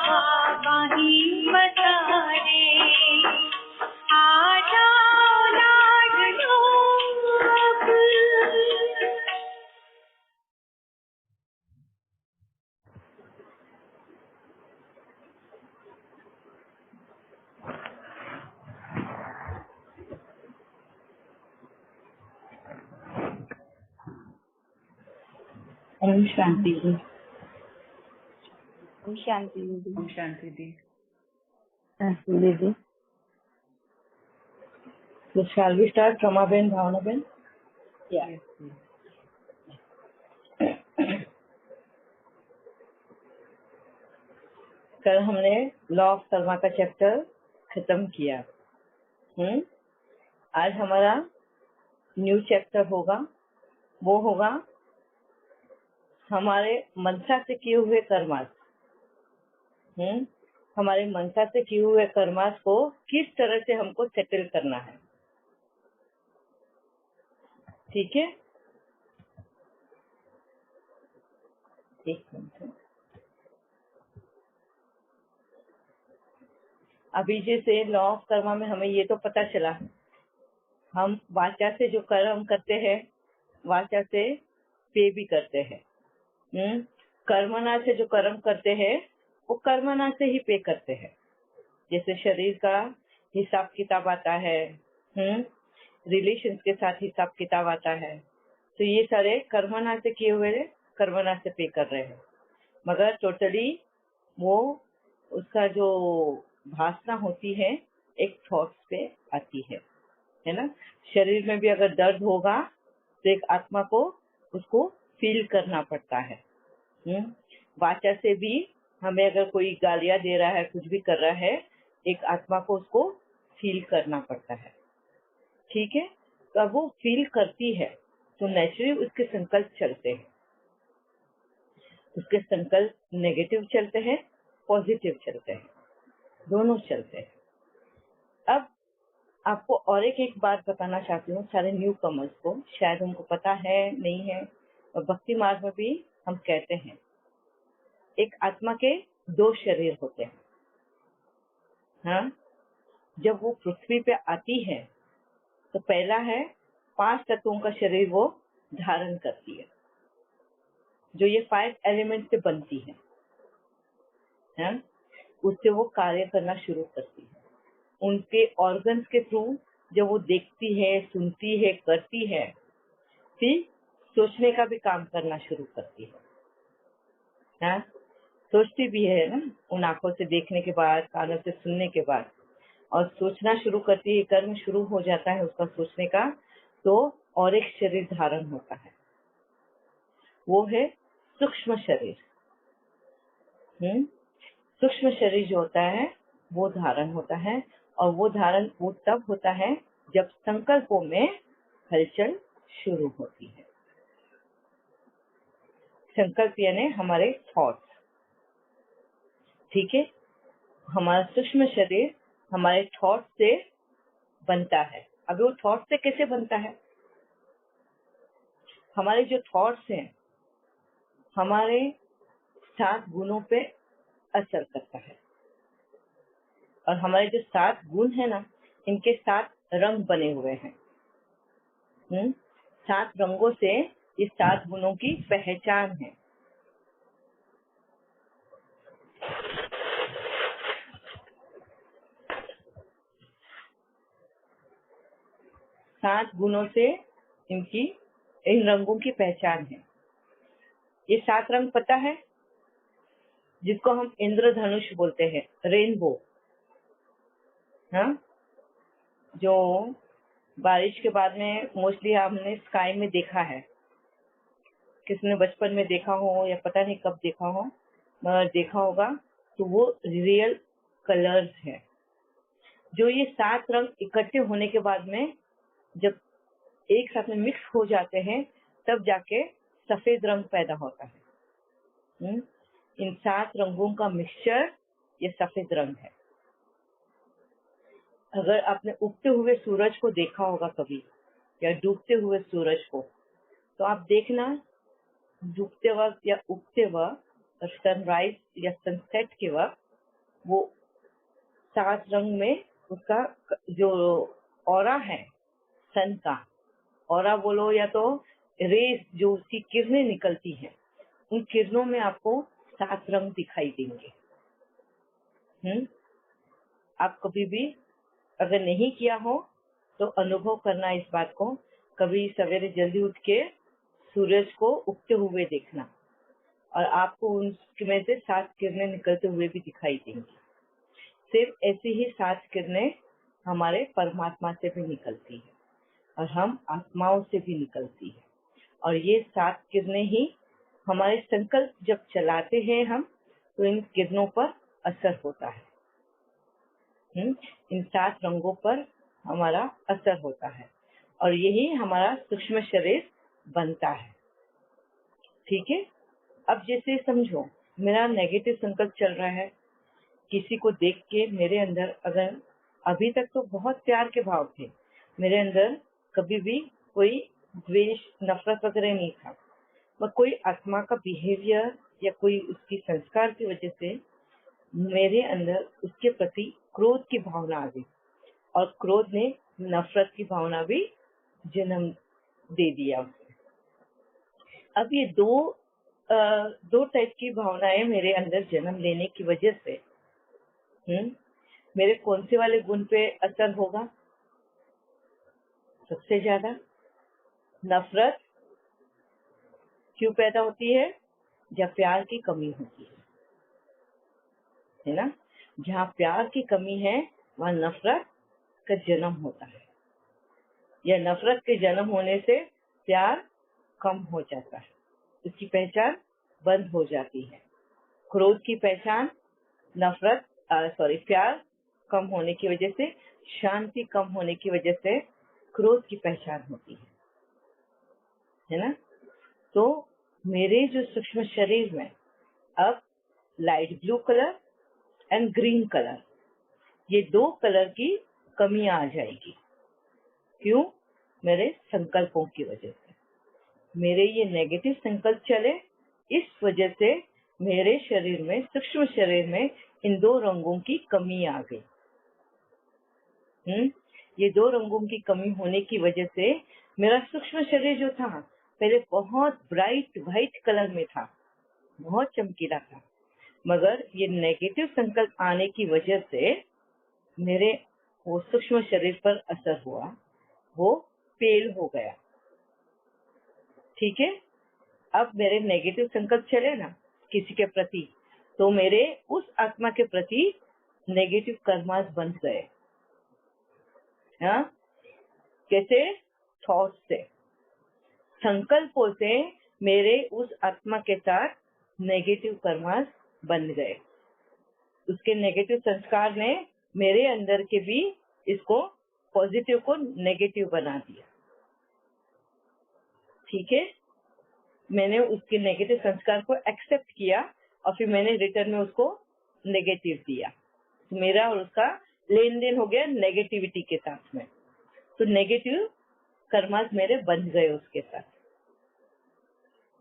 बाही मतारे आ जाओ लाडलो अब। ओम शांति दी। ओम शांति दीदी। ओम शांति दी। दीदी So shall we start, Rama Ben, Bhavana Ben? या कल हमने लॉ ऑफ कर्मा का चैप्टर खत्म किया। आज हमारा न्यू चैप्टर होगा, वो होगा हमारे मनसा से किए हुए कर्मास। हमारे मनसा से किए हुए कर्मास को किस तरह से हमको सेटल करना है। ठीक है, एक मिनट। अभी जैसे लॉ ऑफ कर्मा में हमें ये तो पता चला, हम वाचा से जो कर्म करते हैं वाचा से पे भी करते हैं। कर्मना से जो कर्म करते हैं वो कर्मना से ही पे करते हैं। जैसे शरीर का हिसाब किताब आता है, रिलेशंस के साथ हिसाब किताब आता है, तो ये सारे कर्मना से किए हुए कर्मना से पे कर रहे हैं। मगर टोटली वो उसका जो भासना होती है एक थॉट्स पे आती है ना। शरीर में भी अगर दर्द होगा तो एक आत्मा को उसको फील करना पड़ता है। वाचा से भी हमें अगर कोई गालियां दे रहा है, कुछ भी कर रहा है, एक आत्मा को उसको फील करना पड़ता है। ठीक है, तो अब वो फील करती है तो नेचुरली उसके संकल्प चलते हैं। उसके संकल्प नेगेटिव चलते हैं, पॉजिटिव चलते हैं, दोनों चलते हैं। अब आपको और एक बात बताना चाहती हूँ सारे न्यू कमर्स को, शायद उनको पता है नहीं है, और भक्ति मार्ग में भी हम कहते हैं एक आत्मा के 2 शरीर होते हैं। हाँ, जब वो पृथ्वी पे आती है तो पहला है 5 तत्वों का शरीर वो धारण करती है, जो ये 5 एलिमेंट से बनती है। हाँ? उससे वो कार्य करना शुरू करती है। उनके ऑर्गन्स के थ्रू जब वो देखती है, सुनती है, करती है, फिर सोचने का भी काम करना शुरू करती है। हाँ? सोचती भी है ना, उन आंखों से देखने के बाद, कानों से सुनने के बाद, और सोचना शुरू करती है, कर्म शुरू हो जाता है उसका सोचने का, तो और एक शरीर धारण होता है, वो है सूक्ष्म शरीर। सूक्ष्म शरीर जो होता है वो धारण होता है, और वो धारण वो तब होता है जब संकल्पों में हलचल शुरू होती है। संकल्प यानी हमारे थॉट्स। ठीक है, हमारा सूक्ष्म शरीर हमारे थॉट से बनता है। अब वो थॉट से कैसे बनता है? हमारे जो थॉट्स हैं हमारे 7 गुणों पे असर करता है, और हमारे जो 7 गुण है ना, इनके 7 रंग बने हुए हैं। 7 रंगों से इस 7 गुणों की पहचान है। सात गुणों से इन रंगों की पहचान है। ये 7 रंग पता है, जिसको हम इंद्रधनुष बोलते हैं, रेनबो। हाँ, जो बारिश के बाद में मोस्टली हमने स्काई में देखा है। किसने बचपन में देखा हो या पता नहीं कब देखा हो, मगर देखा होगा, तो वो रियल कलर्स है। जो ये 7 रंग इकट्ठे होने के बाद में जब एक साथ में मिक्स हो जाते हैं, तब जाके सफेद रंग पैदा होता है। इन 7 रंगों का मिक्सचर ये सफेद रंग है। अगर आपने उगते हुए सूरज को देखा होगा कभी, या डूबते हुए सूरज को, तो आप देखना डूबते वक्त या उगते वक्त, सनराइज या सनसेट के वक्त वो 7 रंग में उसका जो ऑरा है, सन का ऑरा बोलो या तो रेस, जो उसकी किरणें निकलती हैं, उन किरणों में आपको 7 रंग दिखाई देंगे। आप कभी भी अगर नहीं किया हो तो अनुभव करना इस बात को। कभी सवेरे जल्दी उठ के सूरज को उगते हुए देखना और आपको उनमें से 7 किरणें निकलते हुए भी दिखाई देंगी। सिर्फ ऐसी ही 7 किरणें हमारे परमात्मा से भी निकलती है और हम आत्माओं से भी निकलती है। और ये 7 किरणें ही हमारे संकल्प जब चलाते हैं हम, तो इन किरणों पर असर होता है। इन 7 रंगों पर हमारा असर होता है और यही हमारा सूक्ष्म शरीर बनता है। ठीक है। अब जैसे समझो मेरा नेगेटिव संकल्प चल रहा है, किसी को देख के मेरे अंदर, अगर अभी तक तो बहुत प्यार के भाव थे, मेरे अंदर कभी भी कोई द्वेष, नफरत वगैरह नहीं था, पर कोई आत्मा का बिहेवियर या कोई उसकी संस्कार की वजह से मेरे अंदर उसके प्रति क्रोध की भावना आ गई और क्रोध ने नफरत की भावना भी जन्म दे दिया उसे। अब ये दो टाइप की भावनाएं मेरे अंदर जन्म लेने की वजह से मेरे कौन से वाले गुण पे असर होगा? सबसे ज्यादा नफरत क्यों पैदा होती है? जब प्यार की कमी होती है ना। जहाँ प्यार की कमी है वहाँ नफरत का जन्म होता है, या नफरत के जन्म होने से प्यार कम हो जाता है, उसकी पहचान बंद हो जाती है। क्रोध की पहचान प्यार कम होने की वजह से, शांति कम होने की वजह से क्रोध की पहचान होती है ना। तो मेरे जो सूक्ष्म शरीर में अब light blue colour and green colour, ये 2 कलर की कमी आ जाएगी। क्यों? मेरे संकल्पों की वजह से। मेरे ये नेगेटिव संकल्प चले, इस वजह से मेरे शरीर में, सूक्ष्म शरीर में इन 2 रंगों की कमी आ गई। ये 2 रंगों की कमी होने की वजह से मेरा सूक्ष्म शरीर जो था पहले बहुत ब्राइट व्हाइट कलर में था, बहुत चमकीला था, मगर ये नेगेटिव संकल्प आने की वजह से मेरे वो सूक्ष्म शरीर पर असर हुआ, वो पेल हो गया। ठीक है। अब मेरे नेगेटिव संकल्प चले ना किसी के प्रति, तो मेरे उस आत्मा के प्रति नेगेटिव कर्मास बन गए। हाँ, कैसे? थॉट से, संकल्पों से मेरे उस आत्मा के साथ नेगेटिव कर्मास बन गए। उसके नेगेटिव संस्कार ने मेरे अंदर के भी इसको पॉजिटिव को नेगेटिव बना दिया। ठीक है। मैंने उसके नेगेटिव संस्कार को एक्सेप्ट किया और फिर मैंने रिटर्न में उसको नेगेटिव दिया। तो मेरा और उसका लेन देन हो गया नेगेटिविटी के साथ में। तो नेगेटिव कर्मास मेरे बन गए उसके साथ।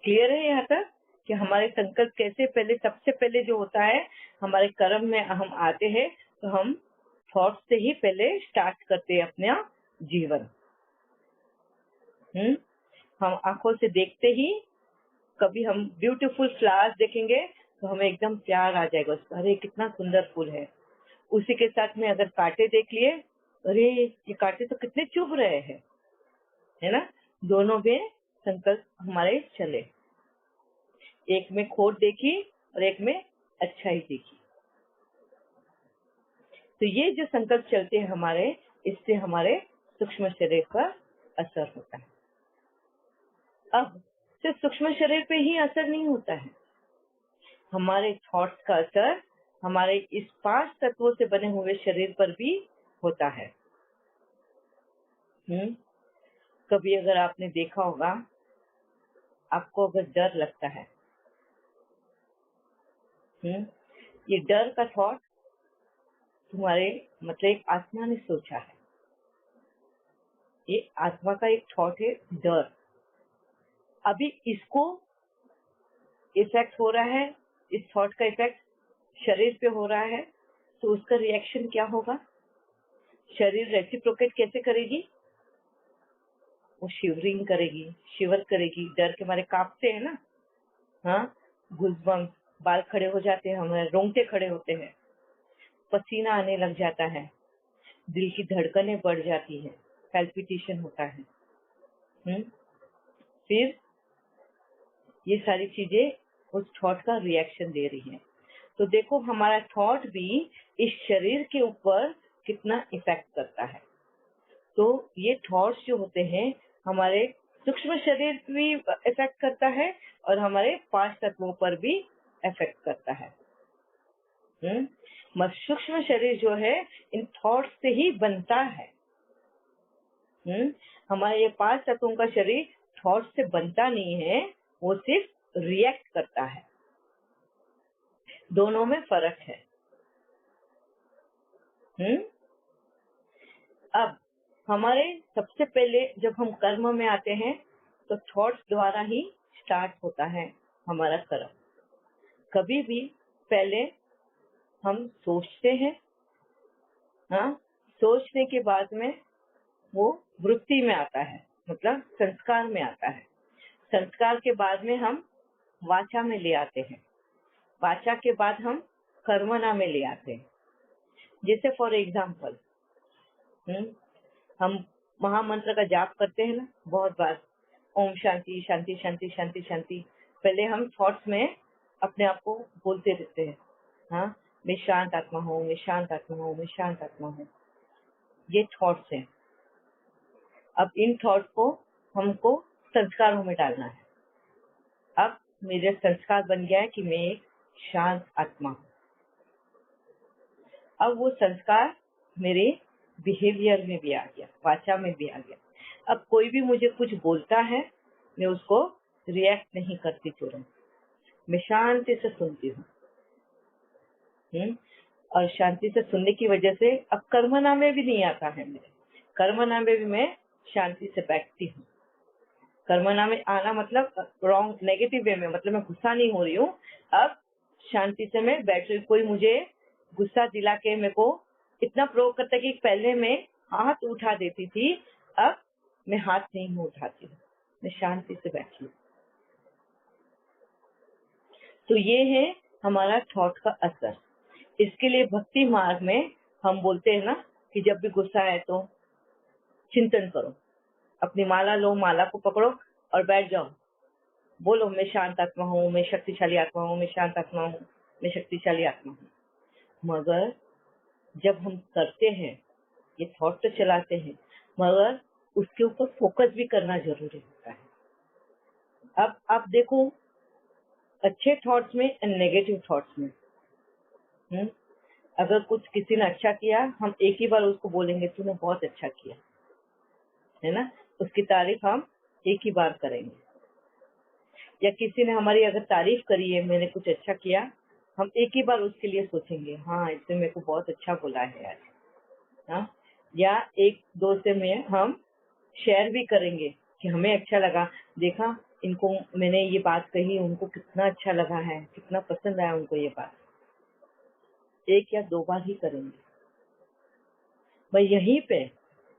क्लियर है यहाँ तक कि हमारे संकल्प कैसे पहले, सबसे पहले जो होता है हमारे कर्म में हम आते हैं, तो हम थॉट से ही पहले स्टार्ट करते हैं अपना जीवन। हम आंखों से देखते ही, कभी हम ब्यूटीफुल फ्लावर्स देखेंगे तो हमें एकदम प्यार आ जाएगा उसका, अरे कितना सुंदर फूल है। उसी के साथ में अगर कांटे देख लिए, अरे ये कांटे तो कितने चुभ रहे हैं, है ना। दोनों में संकल्प हमारे चले, एक में खोट देखी और एक में अच्छाई देखी। तो ये जो संकल्प चलते हैं हमारे, इससे हमारे सूक्ष्म शरीर पर असर होता है। अब सिर्फ सूक्ष्म शरीर पे ही असर नहीं होता है, हमारे थॉट्स का असर हमारे इस 5 तत्वों से बने हुए शरीर पर भी होता है। कभी अगर आपने देखा होगा, आपको अगर डर लगता है, ये डर का थॉट तुम्हारे मतलब एक आत्मा ने सोचा है, ये आत्मा का एक थॉट है डर। अभी इसको इफेक्ट हो रहा है, इस थॉट का इफेक्ट शरीर पे हो रहा है, तो उसका रिएक्शन क्या होगा? शरीर रेसिप्रोकेट कैसे करेगी? वो शिवरिंग करेगी, शिवर करेगी, डर के मारे कांपते हैं ना, हाँ, गूज़बम्प्स, बाल खड़े हो जाते हैं, हमारे रोंगटे खड़े होते हैं, पसीना आने लग जाता है, दिल की धड़कनें बढ़ जाती है, पैल्पिटेशन होता है। फिर ये सारी चीजें उस थॉट का रिएक्शन दे रही है। तो देखो हमारा थॉट भी इस शरीर के ऊपर कितना इफेक्ट करता है। तो ये थॉट्स जो होते हैं हमारे सूक्ष्म शरीर भी इफेक्ट करता है और हमारे 5 तत्वों पर भी इफेक्ट करता है। सूक्ष्म शरीर जो है इन थॉट्स से ही बनता है। हमारे ये 5 तत्वों का शरीर थॉट्स से बनता नहीं है, वो सिर्फ रिएक्ट करता है। दोनों में फर्क है। अब हमारे सबसे पहले जब हम कर्म में आते हैं तो थॉट्स द्वारा ही स्टार्ट होता है हमारा कर्म। कभी भी पहले हम सोचते हैं, हाँ, सोचने के बाद में वो वृत्ति में आता है, मतलब संस्कार में आता है। संस्कार के बाद में हम वाचा में ले आते हैं, वाचा के बाद हम कर्मणा में ले आते हैं। जैसे फॉर एग्जाम्पल हम महामंत्र का जाप करते हैं ना बहुत बार, ओम शांति शांति शांति शांति शांति। पहले हम थॉट्स में अपने आप को बोलते रहते हैं, हाँ, मैं शांत आत्मा हूँ, मैं शांत आत्मा हूँ, मैं शांत आत्मा हूँ। ये थॉट्स हैं। अब इन थॉट्स को हमको संस्कारों में डालना है। अब मेरा संस्कार बन गया है कि मैं एक शांत आत्मा हूँ। अब वो संस्कार मेरे बिहेवियर में भी आ गया, वाचा में भी आ गया। अब कोई भी मुझे कुछ बोलता है, मैं उसको रिएक्ट नहीं करती तुरंत, मैं शांति से सुनती हूँ। और शांति से सुनने की वजह से अब कर्मणा में भी नहीं आता है मेरे, कर्मणा में भी मैं शांति से बैठती हूँ। कर्मणा में आना मतलब रॉन्ग नेगेटिव वे में, मतलब मैं गुस्सा नहीं हो रही हूँ, अब शांति से मैं बैठ रही हूँ। कोई मुझे गुस्सा दिला के मेरे को इतना प्रोवोक करता है कि पहले मैं हाथ उठा देती थी, अब मैं हाथ नहीं उठाती हूँ, मैं शांति से बैठी हूँ। तो ये है हमारा थॉट का असर। इसके लिए भक्ति मार्ग में हम बोलते हैं ना कि जब भी गुस्सा आए तो चिंतन करो, अपनी माला लो, माला को पकड़ो और बैठ जाओ, बोलो मैं शांत आत्मा हूँ, मैं शक्तिशाली आत्मा हूँ, मैं शांत आत्मा हूँ, मैं शक्तिशाली आत्मा हूँ। मगर जब हम करते हैं, ये थॉट तो चलाते हैं, मगर उसके ऊपर फोकस भी करना जरूरी होता है। अब आप देखो अच्छे थॉट्स में और नेगेटिव थॉट्स में, अगर कुछ किसी ने अच्छा किया, हम एक ही बार उसको बोलेंगे तूने बहुत अच्छा किया, है ना, उसकी तारीफ हम एक ही बार करेंगे। या किसी ने हमारी अगर तारीफ करी है, मैंने कुछ अच्छा किया, हम एक ही बार उसके लिए सोचेंगे, हाँ इसने मेरे को बहुत अच्छा बोला है आज, हाँ। या एक दो से में हम शेयर भी करेंगे कि हमें अच्छा लगा, देखा इनको मैंने ये बात कही, उनको कितना अच्छा लगा है, कितना पसंद आया उनको ये बात। एक या दो बार ही करेंगे। मैं यहीं पे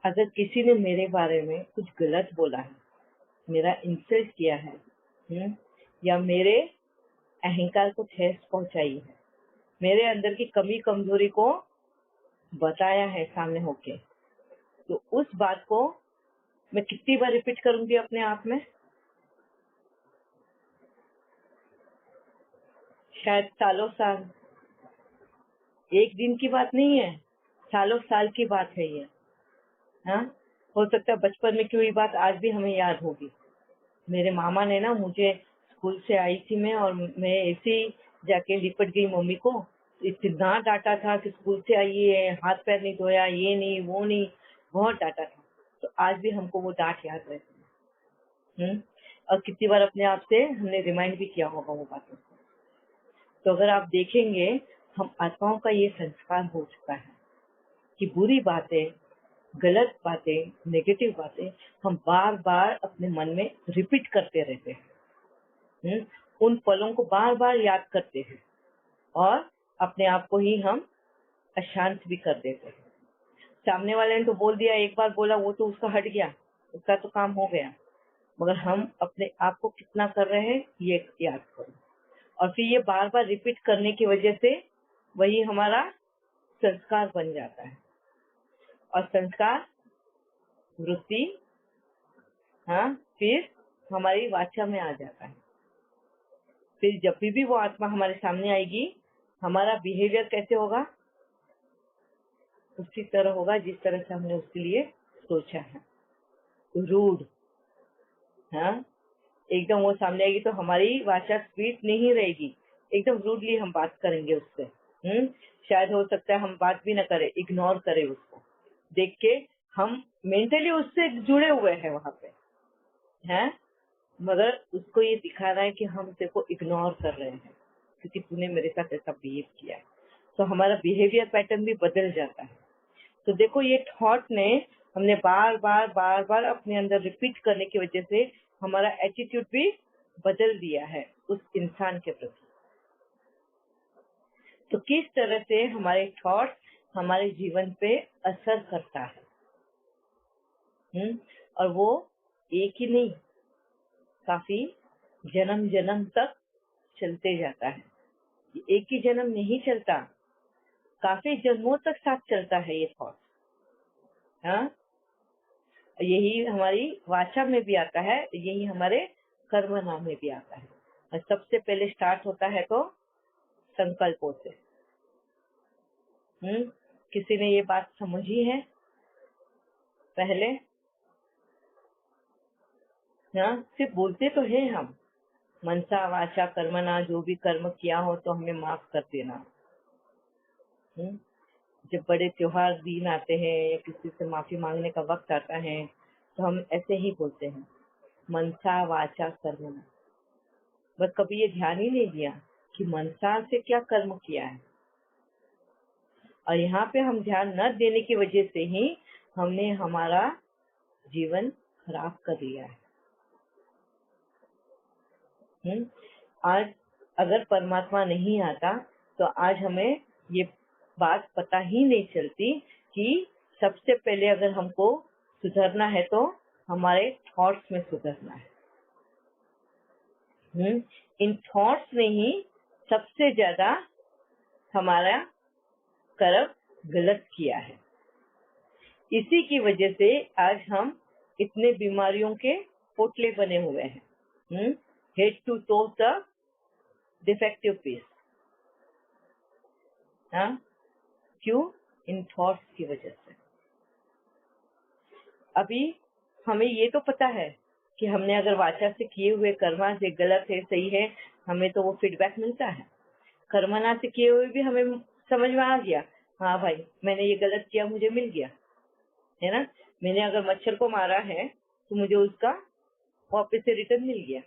अगर किसी ने मेरे बारे में कुछ गलत बोला है, मेरा इंसल्ट किया है, या मेरे अहंकार को ठेस पहुंचाई है, मेरे अंदर की कमी कमजोरी को बताया है सामने होके, तो उस बात को मैं कितनी बार रिपीट करूंगी अपने आप में? शायद सालों साल। एक दिन की बात नहीं है, सालों साल की बात है ये, हाँ। हो सकता है बचपन में की हुई बात आज भी हमें याद होगी। मेरे मामा ने ना, मुझे स्कूल से आई थी मैं, और मैं ऐसे ही जाके लिपट गई मम्मी को, इतना डांटा था कि स्कूल से आई है, हाथ पैर नहीं धोया, ये नहीं वो नहीं, बहुत डांटा था। तो आज भी हमको वो डांट याद रहती है। और कितनी बार अपने आप से हमने रिमाइंड भी किया होगा वो बातों को। तो अगर आप देखेंगे, हम आत्माओं का ये संस्कार हो चुका है कि बुरी बातें, गलत बातें, नेगेटिव बातें हम बार बार अपने मन में रिपीट करते रहते हैं। उन पलों को बार बार याद करते हैं और अपने आप को ही हम अशांत भी कर देते हैं। सामने वाले ने तो बोल दिया, एक बार बोला, वो तो उसका हट गया, उसका तो काम हो गया, मगर हम अपने आप को कितना कर रहे हैं ये याद करो। और फिर ये बार बार रिपीट करने की वजह से वही हमारा संस्कार बन जाता है, और संस्कार वृत्ति, हाँ, फिर हमारी वाचा में आ जाता है। फिर जब भी वो आत्मा हमारे सामने आएगी, हमारा बिहेवियर कैसे होगा? उसी तरह होगा जिस तरह से हमने उसके लिए सोचा है। रूड, हाँ, एकदम वो सामने आएगी तो हमारी वाचा स्वीट नहीं रहेगी, एकदम रूडली हम बात करेंगे उससे। शायद हो सकता है हम बात भी न करें, इग्नोर करें उसको, देख के हम मेंटली उससे जुड़े हुए हैं वहां पे, हैं, मगर उसको ये दिखा रहा है कि हम तेरे को इग्नोर कर रहे हैं क्योंकि तूने मेरे साथ ऐसा बिहेव किया है। तो हमारा बिहेवियर पैटर्न भी बदल जाता है। तो देखो, ये थॉट ने हमने बार बार अपने अंदर रिपीट करने की वजह से हमारा एटीट्यूड भी बदल दिया है उस इंसान के प्रति। तो किस तरह से हमारे थॉट हमारे जीवन पे असर करता है, और वो एक ही नहीं, काफी जन्म जन्म तक चलते जाता है। एक ही जन्म नहीं चलता, काफी जन्मों तक साथ चलता है ये थॉट। हाँ, यही हमारी वाचा में भी आता है, यही हमारे कर्मना में भी आता है। और सबसे पहले स्टार्ट होता है तो संकल्पों से। किसी ने ये बात समझी है पहले? हाँ, सिर्फ बोलते तो है हम, मनसा वाचा कर्मना, जो भी कर्म किया हो तो हमें माफ कर देना। जब बड़े त्योहार दिन आते हैं या किसी से माफी मांगने का वक्त आता है तो हम ऐसे ही बोलते हैं, मनसा वाचा कर्मना। बस कभी ये ध्यान ही नहीं दिया कि मनसा से क्या कर्म किया है, और यहाँ पे हम ध्यान न देने की वजह से ही हमने हमारा जीवन खराब कर लिया है। आज अगर परमात्मा नहीं आता तो आज हमें ये बात पता ही नहीं चलती कि सबसे पहले अगर हमको सुधरना है तो हमारे थॉट्स में सुधरना है। इन थॉट्स ने ही सबसे ज्यादा हमारा कर्म गलत किया है। इसी की वजह से आज हम इतने बीमारियों के पोटले बने हुए हैं। Head to toe the defective piece. हाँ, क्यों? इन थॉट्स की वजह से। अभी हमें ये तो पता है कि हमने अगर वाचा से किए हुए कर्मा से गलत है सही है, हमें तो वो फीडबैक मिलता है। कर्मना से किए हुए भी हमें समझ में आ गया, हाँ भाई मैंने ये गलत किया, मुझे मिल गया, है ना। मैंने अगर मच्छर को मारा है तो मुझे उसका वापस से रिटर्न मिल गया।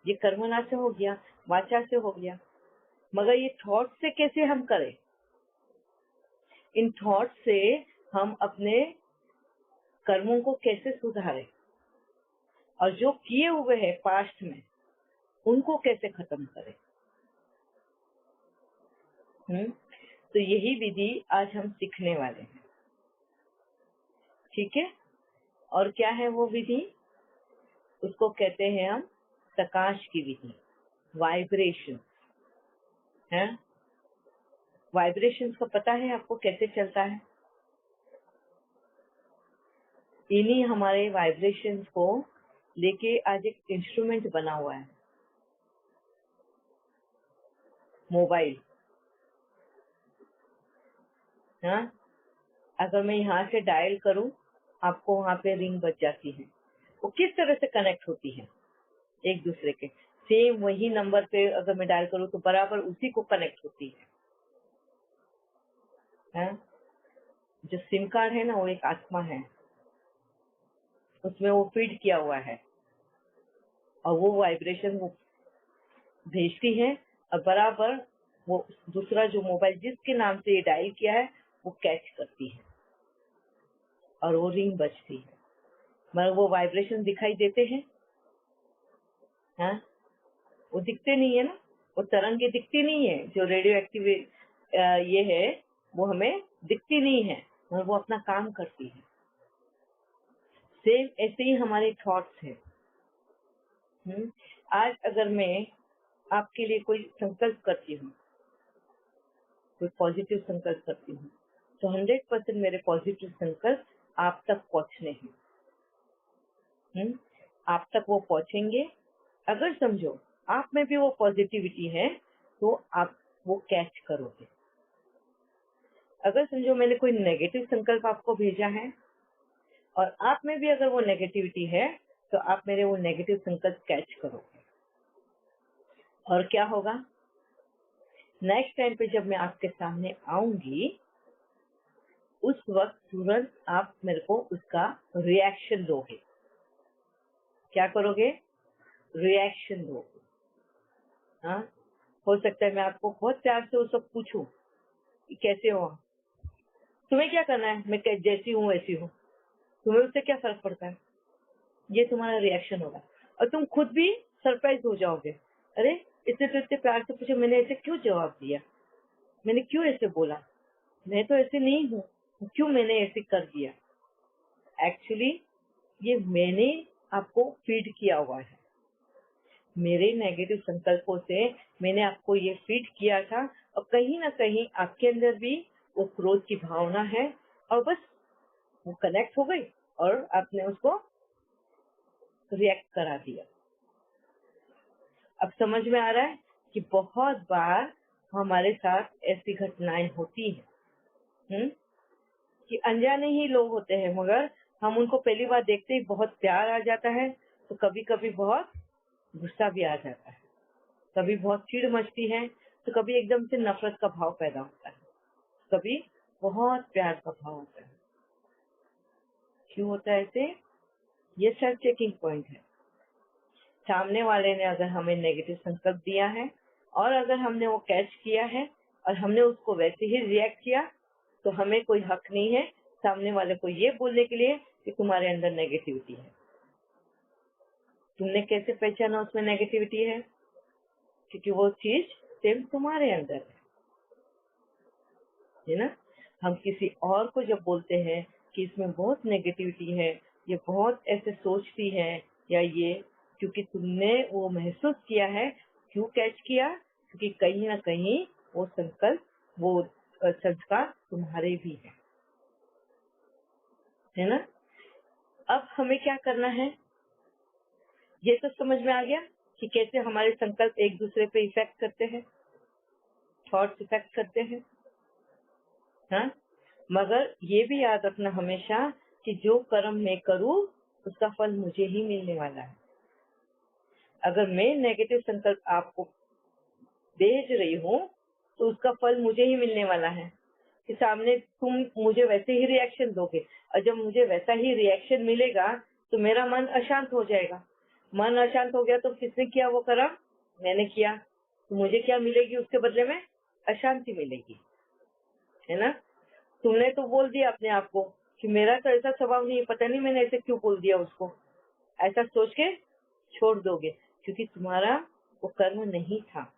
ये कर्मना से हो गया, वाचा से हो गया। मगर ये थॉट से कैसे हम करें? इन थॉट से हम अपने कर्मों को कैसे सुधारें, और जो किए हुए हैं पास्ट में उनको कैसे खत्म करें? तो यही विधि आज हम सीखने वाले हैं। ठीक है, और क्या है वो विधि? उसको कहते हैं हम प्रकाश की विधि, वाइब्रेशन है। वाइब्रेशंस का पता है आपको कैसे चलता है? इन्हीं हमारे वाइब्रेशंस को लेके आज एक इंस्ट्रूमेंट बना हुआ है, मोबाइल। हाँ, अगर मैं यहाँ से डायल करूँ, आपको वहाँ पे रिंग बज जाती है। वो किस तरह से कनेक्ट होती है एक दूसरे के? सेम वही नंबर पे अगर मैं डायल करूँ तो बराबर उसी को कनेक्ट होती है। जो सिम कार्ड है ना, वो एक आत्मा है, उसमें वो फीड किया हुआ है, और वो वाइब्रेशन वो भेजती है, और बराबर वो दूसरा जो मोबाइल जिसके नाम से ये डायल किया है वो कैच करती है, और वो रिंग बजती है। मगर वो वाइब्रेशन दिखाई देते हैं? हाँ, वो दिखते नहीं है ना, वो तरंगे दिखती नहीं है। जो रेडियो एक्टिव ये है, वो हमें दिखती नहीं है और वो अपना काम करती है। सेम ऐसे ही हमारे थॉट्स हैं। आज अगर मैं आपके लिए कोई संकल्प करती हूँ, कोई पॉजिटिव संकल्प करती हूँ, तो 100% मेरे पॉजिटिव संकल्प आप तक पहुंचने हैं। आप तक वो पहुंचेंगे। अगर समझो आप में भी वो पॉजिटिविटी है तो आप वो कैच करोगे। अगर समझो मैंने कोई नेगेटिव संकल्प आपको भेजा है और आप में भी अगर वो नेगेटिविटी है तो आप मेरे वो नेगेटिव संकल्प कैच करोगे। और क्या होगा, नेक्स्ट टाइम पे जब मैं आपके सामने आऊंगी उस वक्त तुरंत आप मेरे को उसका रिएक्शन दोगे। क्या करोगे? रिएक्शन दोगे। हाँ, हो सकता है मैं आपको बहुत प्यार से उस वक्त पूछूं कि कैसे हो, तुम्हें क्या करना है, मैं जैसी हूँ वैसी हूँ, तुम्हें उससे क्या फर्क पड़ता है। ये तुम्हारा रिएक्शन होगा और तुम खुद भी सरप्राइज हो जाओगे। अरे इतने तो इतने प्यार से पूछे, मैंने ऐसे क्यों जवाब दिया, मैंने क्यों ऐसे बोला, मैं तो ऐसे नहीं हूँ, क्यों मैंने ऐसे कर दिया। एक्चुअली ये मैंने आपको फीड किया हुआ है, मेरे नेगेटिव संकल्पों से मैंने आपको ये फीड किया था और कहीं ना कहीं आपके अंदर भी वो क्रोध की भावना है और बस वो कनेक्ट हो गई और आपने उसको रिएक्ट करा दिया। अब समझ में आ रहा है कि बहुत बार हमारे साथ ऐसी घटनाएं होती हैं कि अनजाने ही लोग होते हैं, मगर हम उनको पहली बार देखते ही बहुत प्यार आ जाता है, तो कभी कभी बहुत गुस्सा भी आ जाता है, कभी बहुत चिढ़ मचती है, तो कभी एकदम से नफरत का भाव पैदा होता है, कभी बहुत प्यार का भाव होता है। क्यों होता है ऐसे? ये सेल्फ चेकिंग पॉइंट है। सामने वाले ने अगर हमें नेगेटिव संकल्प दिया है और अगर हमने वो कैच किया है और हमने उसको वैसे ही रिएक्ट किया, तो हमें कोई हक नहीं है सामने वाले को ये बोलने के लिए कि तुम्हारे अंदर नेगेटिविटी है। तुमने कैसे पहचाना उसमें नेगेटिविटी है? क्योंकि वो चीज सेम तुम्हारे अंदर है ना। हम किसी और को जब बोलते हैं कि इसमें बहुत नेगेटिविटी है, ये बहुत ऐसे सोचती है या ये, क्योंकि तुमने वो महसूस किया है। क्यों कैच किया? क्योंकि कहीं ना कहीं वो संकल्प, वो संस्कार तुम्हारे भी है ना। अब हमें क्या करना है, ये तो समझ में आ गया कि कैसे हमारे संकल्प एक दूसरे पे इफेक्ट करते हैं, थॉट्स इफेक्ट करते हैं। हाँ, मगर ये भी याद रखना हमेशा कि जो कर्म मैं करूँ उसका फल मुझे ही मिलने वाला है। अगर मैं नेगेटिव संकल्प आपको भेज रही हूँ तो उसका फल मुझे ही मिलने वाला है कि सामने तुम मुझे वैसे ही रिएक्शन दोगे, और जब मुझे वैसा ही रिएक्शन मिलेगा तो मेरा मन अशांत हो जाएगा। मन अशांत हो गया तो किसने किया वो कर्म? मैंने किया। तो मुझे क्या मिलेगी उसके बदले में? अशांति मिलेगी, है ना। तुमने तो बोल दिया अपने आप को कि मेरा तो ऐसा स्वभाव नहीं है, पता नहीं मैंने ऐसे क्यों बोल दिया उसको, ऐसा सोच के छोड़ दोगे क्योंकि तुम्हारा वो कर्म नहीं था।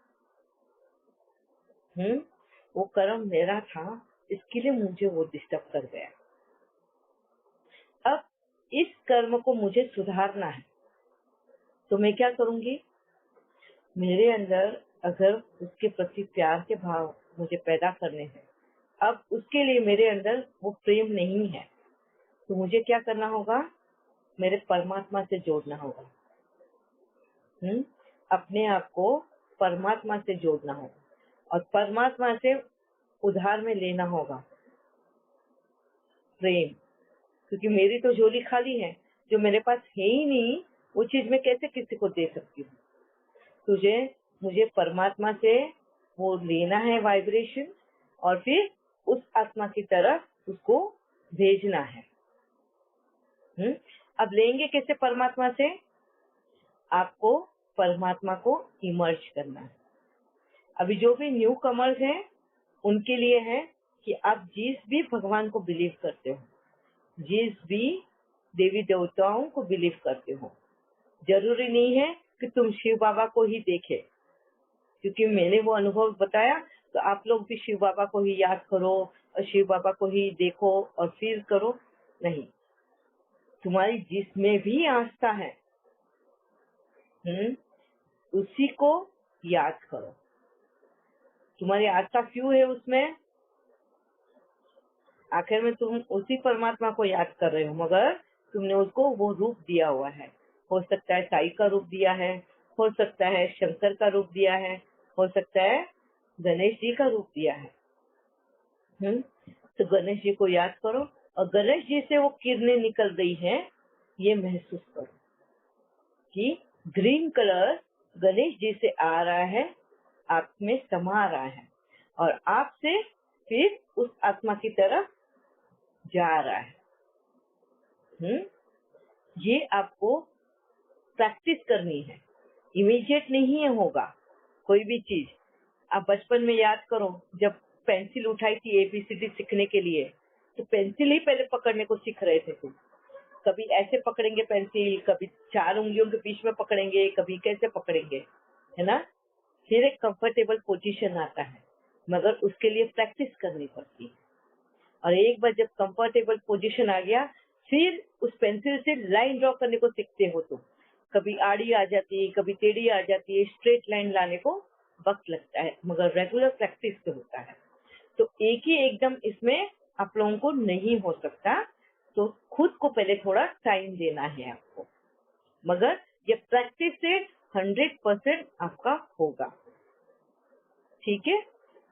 वो कर्म मेरा था, इसके लिए मुझे वो डिस्टर्ब कर गया। अब इस कर्म को मुझे सुधारना है तो मैं क्या करूंगी? मेरे अंदर अगर उसके प्रति प्यार के भाव मुझे पैदा करने हैं, अब उसके लिए मेरे अंदर वो प्रेम नहीं है, तो मुझे क्या करना होगा? मेरे परमात्मा से जोड़ना होगा। अपने आप को परमात्मा से जोड़ना होगा और परमात्मा से उधार में लेना होगा प्रेम, क्योंकि मेरी तो झोली खाली है, जो मेरे पास है ही नहीं वो चीज मैं कैसे किसी को दे सकती हूँ। मुझे परमात्मा से वो लेना है वाइब्रेशन और फिर उस आत्मा की तरफ उसको भेजना है। अब लेंगे कैसे परमात्मा से? आपको परमात्मा को इमर्ज करना है। अभी जो भी न्यू कमर्स हैं उनके लिए है कि आप जिस भी भगवान को बिलीव करते हो, जिस भी देवी देवताओं को बिलीव करते हो, जरूरी नहीं है कि तुम शिव बाबा को ही देखे, क्योंकि मैंने वो अनुभव बताया तो आप लोग भी शिव बाबा को ही याद करो, शिव बाबा को ही देखो और फील करो, नहीं। तुम्हारी जिसमें भी आस्था है, उसी को याद करो। तुम्हारी आस्था क्यों है उसमें? आखिर में तुम उसी परमात्मा को याद कर रहे हो, मगर तुमने उसको वो रूप दिया हुआ है। हो सकता है साई का रूप दिया है, हो सकता है शंकर का रूप दिया है, हो सकता है गणेश जी का रूप दिया है। तो गणेश जी को याद करो और गणेश जी से वो किरणें निकल रही हैं, ये महसूस करो कि ग्रीन कलर गणेश जी से आ रहा है, आप में समा रहा है और आपसे फिर उस आत्मा की तरफ जा रहा है। ये आपको प्रैक्टिस करनी है, इमीडिएट नहीं है होगा कोई भी चीज। आप बचपन में याद करो, जब पेंसिल उठाई थी एबीसीडी सीखने के लिए, तो पेंसिल ही पहले पकड़ने को सीख रहे थे तुम। कभी ऐसे पकड़ेंगे पेंसिल, कभी 4 उंगलियों के बीच में पकड़ेंगे, कभी कैसे पकड़ेंगे, है ना। फिर एक कंफर्टेबल पोजीशन आता है, मगर उसके लिए प्रैक्टिस करनी पड़ती है। और एक बार जब कंफर्टेबल पोजीशन आ गया, फिर उस पेंसिल से लाइन ड्रॉ करने को सीखते हो तुम। कभी आड़ी आ जाती है, कभी टेढ़ी आ जाती है, स्ट्रेट लाइन लाने को वक्त लगता है, मगर रेगुलर प्रैक्टिस से होता है। तो एक ही एकदम इसमें आप लोगों को नहीं हो सकता, तो खुद को पहले थोड़ा टाइम देना है आपको, मगर ये प्रैक्टिस से 100% आपका होगा, ठीक है।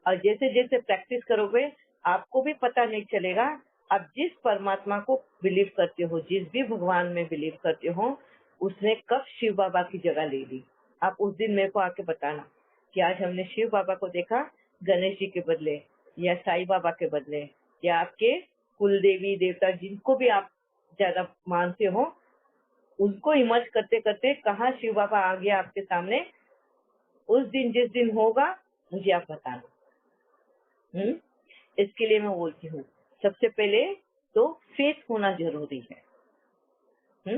और जैसे जैसे प्रैक्टिस करोगे, आपको भी पता नहीं चलेगा आप जिस परमात्मा को बिलीव करते हो, जिस भी भगवान में बिलीव करते हो, उसने कब शिव बाबा की जगह ले ली। आप उस दिन मेरे को आके बताना कि आज हमने शिव बाबा को देखा गणेश जी के बदले, या साईं बाबा के बदले, या आपके कुल देवी देवता जिनको भी आप ज्यादा मानते हो, उनको इमर्ज करते करते कहाँ शिव बाबा आ गया आपके सामने। उस दिन जिस दिन होगा मुझे आप बताना। इसके लिए मैं बोलती हूँ, सबसे पहले तो फेथ होना जरूरी है।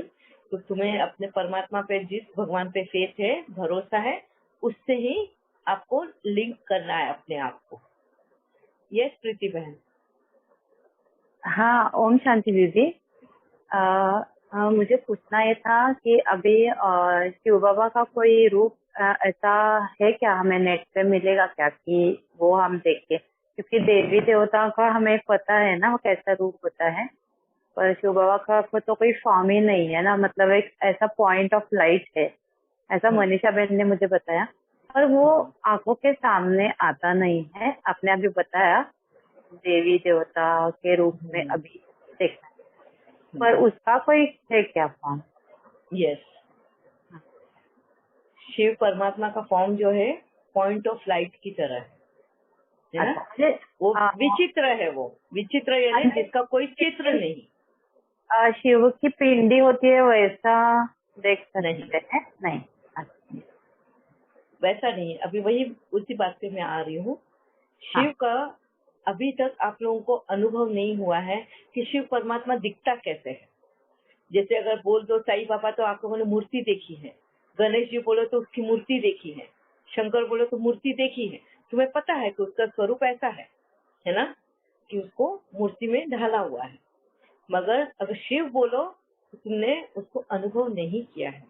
तो तुम्हें अपने परमात्मा पे, जिस भगवान पे फेथ है, भरोसा है, उससे ही आपको लिंक करना है अपने आप को। यस प्रीति बहन। हाँ, ओम शांति दीदी। मुझे पूछना ये था कि अभी शिव बाबा का कोई रूप ऐसा है क्या, हमें नेट पे मिलेगा क्या कि वो हम देख के, क्योंकि देवी देवताओं का हमें पता है ना वो कैसा रूप होता है, पर शिव बाबा का तो कोई फॉर्म ही नहीं है ना, मतलब एक ऐसा पॉइंट ऑफ लाइट है, ऐसा मनीषा बहन ने मुझे बताया, पर वो आंखों के सामने आता नहीं है। आपने अभी बताया देवी देवता के रूप में अभी देखा, पर उसका कोई है क्या फॉर्म? यस, शिव परमात्मा का फॉर्म जो है पॉइंट ऑफ लाइट की तरह है ना। अच्छा, वो विचित्र है, वो विचित्र यानी जिसका कोई चित्र नहीं। शिव की पिंडी होती है वैसा देख नहीं, सकते हैं? नहीं, अच्छा, वैसा नहीं। अभी वही उसी बात पे मैं आ रही हूँ। शिव का अभी तक आप लोगों को अनुभव नहीं हुआ है कि शिव परमात्मा दिखता कैसे है। जैसे अगर बोल दो साईं बाबा, तो आप लोगों ने मूर्ति देखी है। गणेश जी बोलो तो उसकी मूर्ति देखी है। शंकर बोलो तो मूर्ति देखी है। तुम्हें पता है कि उसका स्वरूप ऐसा है ना, कि उसको मूर्ति में ढाला हुआ है। मगर अगर शिव बोलो तो तुमने उसको अनुभव नहीं किया है।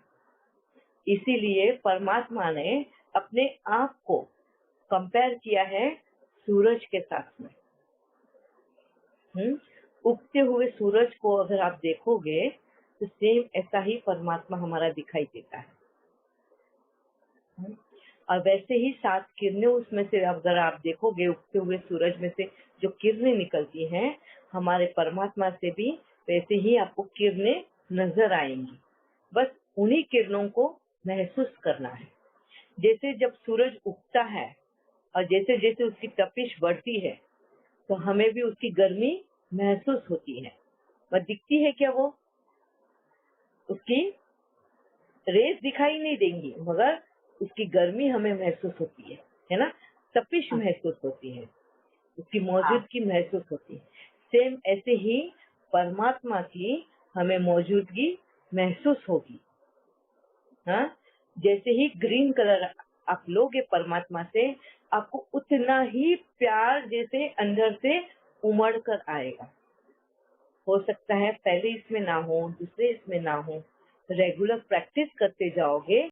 इसीलिए परमात्मा ने अपने आप को कंपेयर किया है सूरज के साथ में। उगते हुए सूरज को अगर आप देखोगे तो सेम ऐसा ही परमात्मा हमारा दिखाई देता है। और वैसे ही 7 किरणें उसमें से अगर आप देखोगे, उगते हुए सूरज में से जो किरणें निकलती हैं, हमारे परमात्मा से भी वैसे ही आपको किरणें नजर आएंगी। बस उन्हीं किरणों को महसूस करना है। जैसे जब सूरज उगता है और जैसे जैसे उसकी तपिश बढ़ती है, तो हमें भी उसकी गर्मी महसूस होती है। पर दिखती है क्या वो? उसकी रेस दिखाई नहीं देंगी, मगर उसकी गर्मी हमें महसूस होती है ना। तपिश महसूस होती है, उसकी मौजूदगी महसूस होती है। सेम ऐसे ही परमात्मा की हमें मौजूदगी महसूस होगी। हाँ, जैसे ही ग्रीन कलर आप लोगे परमात्मा से, आपको उतना ही प्यार जैसे अंदर से उमड़ कर आएगा। हो सकता है पहले इसमें ना हो, दूसरे इसमें ना हो, रेगुलर प्रैक्टिस करते जाओगे